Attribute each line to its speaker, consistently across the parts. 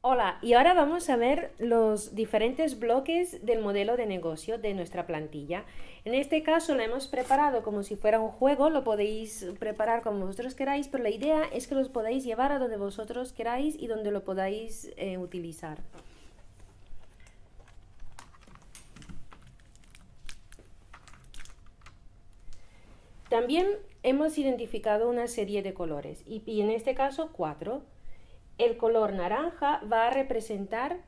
Speaker 1: Hola, y ahora vamos a ver los diferentes bloques del modelo de negocio de nuestra plantilla. En este caso lo hemos preparado como si fuera un juego, lo podéis preparar como vosotros queráis, pero la idea es que los podáis llevar a donde vosotros queráis y donde lo podáis utilizar. También hemos identificado una serie de colores y en este caso 4. El color naranja va a representar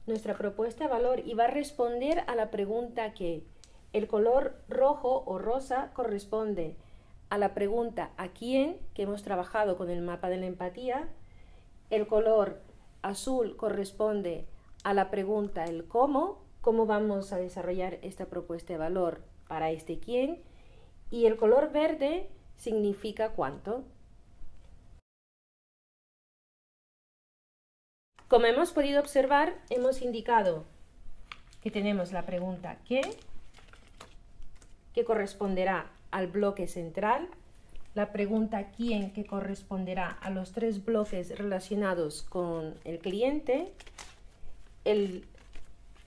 Speaker 1: nuestra propuesta de valor y va a responder a la pregunta que el color rojo o rosa corresponde a la pregunta ¿a quién?, que hemos trabajado con el mapa de la empatía. El color azul corresponde a la pregunta el cómo vamos a desarrollar esta propuesta de valor para este quién. Y el color verde significa cuánto. Como hemos podido observar, hemos indicado que tenemos la pregunta ¿qué?, que corresponderá al bloque central, la pregunta ¿quién?, que corresponderá a los 3 bloques relacionados con el cliente,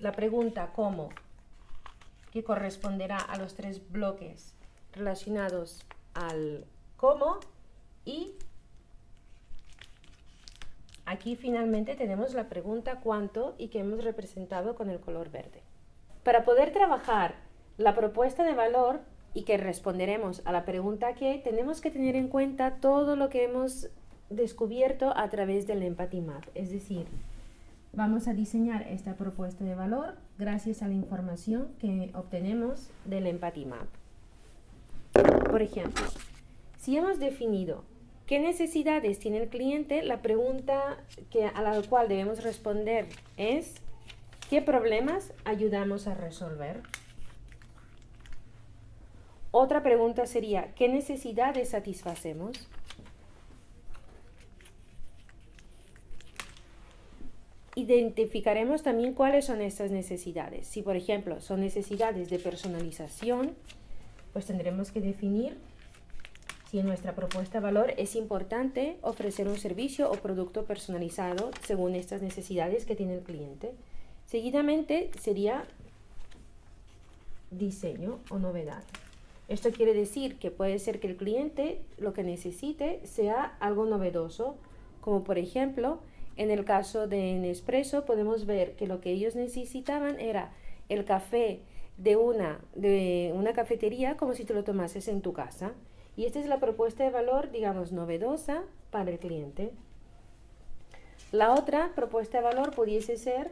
Speaker 1: la pregunta ¿cómo?, que corresponderá a los 3 bloques relacionados al cómo, y aquí finalmente tenemos la pregunta ¿cuánto?, y que hemos representado con el color verde. Para poder trabajar la propuesta de valor y que responderemos a la pregunta ¿qué?, tenemos que tener en cuenta todo lo que hemos descubierto a través del Empathy Map. Es decir, vamos a diseñar esta propuesta de valor gracias a la información que obtenemos del Empathy Map. Por ejemplo, si hemos definido ¿qué necesidades tiene el cliente?, la pregunta a la cual debemos responder es ¿qué problemas ayudamos a resolver? Otra pregunta sería ¿qué necesidades satisfacemos? Identificaremos también cuáles son estas necesidades. Si, por ejemplo, son necesidades de personalización, pues tendremos que definir si en nuestra propuesta de valor es importante ofrecer un servicio o producto personalizado según estas necesidades que tiene el cliente. Seguidamente sería diseño o novedad. Esto quiere decir que puede ser que el cliente lo que necesite sea algo novedoso, como por ejemplo, en el caso de Nespresso podemos ver que lo que ellos necesitaban era el café de una cafetería como si te lo tomases en tu casa. Y esta es la propuesta de valor, digamos, novedosa para el cliente. La otra propuesta de valor pudiese ser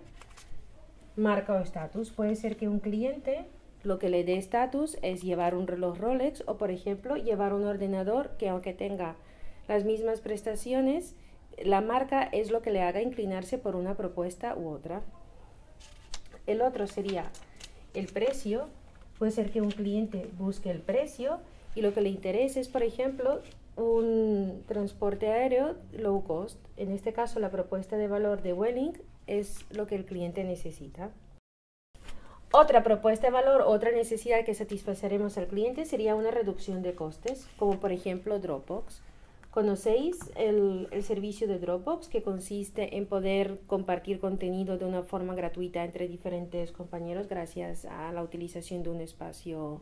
Speaker 1: marca o estatus. Puede ser que un cliente lo que le dé estatus es llevar un reloj Rolex o, por ejemplo, llevar un ordenador que, aunque tenga las mismas prestaciones, la marca es lo que le haga inclinarse por una propuesta u otra. El otro sería el precio. Puede ser que un cliente busque el precio y lo que le interese es, por ejemplo, un transporte aéreo low cost. En este caso, la propuesta de valor de Vueling es lo que el cliente necesita. Otra propuesta de valor, otra necesidad que satisfaceremos al cliente sería una reducción de costes, como por ejemplo Dropbox. ¿Conocéis el servicio de Dropbox, que consiste en poder compartir contenido de una forma gratuita entre diferentes compañeros gracias a la utilización de un espacio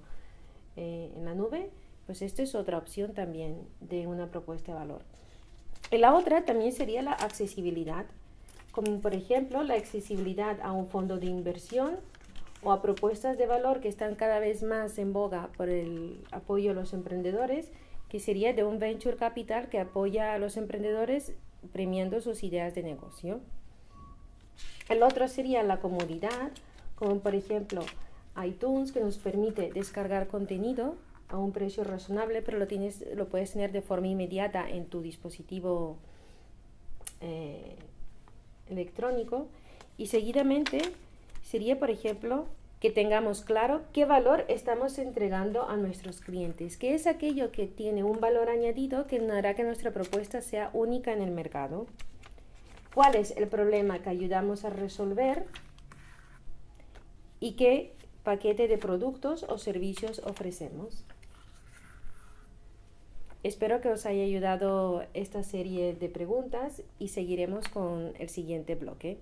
Speaker 1: en la nube? Pues esta es otra opción también de una propuesta de valor. Y la otra también sería la accesibilidad, como por ejemplo la accesibilidad a un fondo de inversión o a propuestas de valor que están cada vez más en boga por el apoyo a los emprendedores, que sería de un venture capital que apoya a los emprendedores premiando sus ideas de negocio. El otro sería la comodidad, como por ejemplo iTunes, que nos permite descargar contenido a un precio razonable, pero lo puedes tener de forma inmediata en tu dispositivo electrónico. Y seguidamente sería, por ejemplo, que tengamos claro qué valor estamos entregando a nuestros clientes, qué es aquello que tiene un valor añadido que hará que nuestra propuesta sea única en el mercado, cuál es el problema que ayudamos a resolver y qué paquete de productos o servicios ofrecemos. Espero que os haya ayudado esta serie de preguntas y seguiremos con el siguiente bloque.